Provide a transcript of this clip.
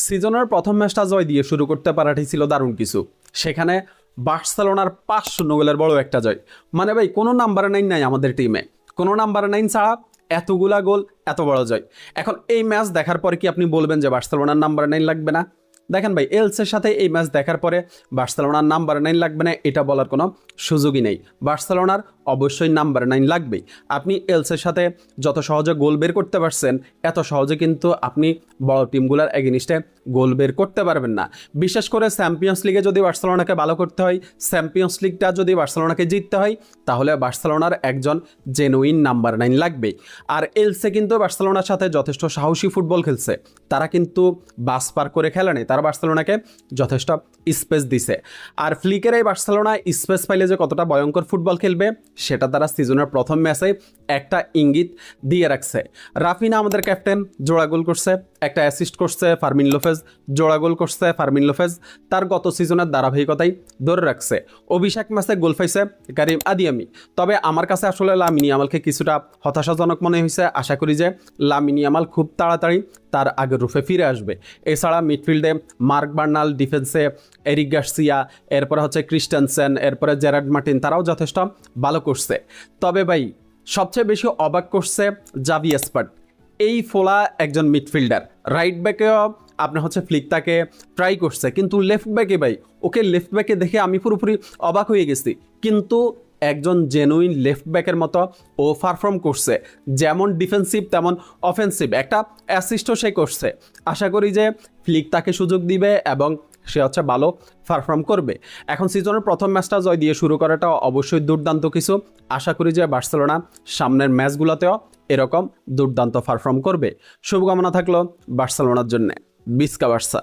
সিজনের প্রথম ম্যাচটা জয় দিয়ে শুরু করতে পারাটাই ছিল দারুণ কিছু। সেখানে বার্সেলোনার 5-0 গোলের বড় একটা জয়। মানে ভাই কোনো নাম্বার 9 নাই আমাদের টিমে, কোনো নাম্বার 9 ছাড়া এতগুলা গোল, এত বড় জয়। এখন এই ম্যাচ দেখার পরে কি আপনি বলবেন যে বার্সেলোনার নাম্বার 9 লাগবে না? দেখেন ভাই, এলসের সাথে এই ম্যাচ দেখার পরে বার্সেলোনার নাম্বার 9 লাগবে না এটা বলার কোনো সুযোগই নেই। বার্সেলোনার অবশ্যই নাম্বার 9 লাগবেই। আপনি এলসের সাথে যত সহজে গোল বের করতে পারছেন, এত সহজে কিন্তু আপনি বড় টিমগুলোর এগেনিস্টে গোল বের করতে পারবেন না। বিশেষ করে চ্যাম্পিয়ন্স লিগে যদি বার্সেলোনাকে ভালো করতে হয়, চ্যাম্পিয়ন্স লিগটা যদি বার্সেলোনাকে জিততে হয়, তাহলে বার্সেলোনার একজন জেনুইন নাম্বার 9 লাগবেই। আর এলসে কিন্তু বার্সেলোনার সাথে যথেষ্ট সাহসী ফুটবল খেলছে। তারা কিন্তু বাস পার করে খেলে নেই, তারা বার্সেলোনাকে যথেষ্ট স্পেস দিছে। আর ফ্লিকের এই বার্সেলোনা স্পেস পাইলে যে কতটা ভয়ঙ্কর ফুটবল খেলবে, সেটা তারা সিজনের প্রথম ম্যাচে একটা ইঙ্গিত দিয়ে রাখছে। রাফিনা আমাদের ক্যাপ্টেন জোড়া গোল করছে, একটা অ্যাসিস্ট করছে ফার্মিন লোপেজ, জোড়া গোল করছে ফার্মিন লোপেজ, তার গত সিজনের ধারাবাহিকতাই ধরে রাখছে। অভিষেক ম্যাচে গোল পাইছে কারিম আদিয়ামি। তবে আমার কাছে আসলে লামিন ইয়ামালকে কিছুটা হতাশাজনক মনে হয়েছে। আশা করি যে লামিন ইয়ামাল খুব তাড়াতাড়ি তার আগের রূপে ফিরে আসবে। এছাড়া মিডফিল্ডে মার্ক বার্নাল, ডিফেন্সে এরিক গার্সিয়া, এরপরে হচ্ছে ক্রিস্টেনসেন, এরপরে জেরার্ড মার্টিন, তারাও যথেষ্ট ভালো করছে। তবে ভাই সবচেয়ে বেশি অবাক করছে জাভি এসপার্ট। এই ফোলা একজন মিডফিল্ডার, রাইট ব্যাকেও আপনার হচ্ছে ফ্লিক তাকে ট্রাই করছে, কিন্তু লেফট ব্যাকে ভাই ওকে লেফট ব্যাকে দেখে আমি পুরোপুরি অবাক হয়ে গেছি। কিন্তু একজন জেনুইন লেফট ব্যাকের মতো ও পারফর্ম করছে, যেমন ডিফেন্সিভ তেমন অফেন্সিভ, একটা অ্যাসিস্টও সে করছে। আশা করি যে ফ্লিক তাকে সুযোগ দিবে এবং সে হচ্ছে ভালো পারফর্ম করবে। এখন সিজনের প্রথম ম্যাচটা জয় দিয়ে শুরু করাটা অবশ্যই দুর্দান্ত কিছু। আশা করি যে বার্সেলোনা সামনের ম্যাচগুলোতেও এরকম দুর্দান্ত পারফর্ম করবে। শুভকামনা থাকলো বার্সেলোনার জন্য। বিস্কা বার্সা।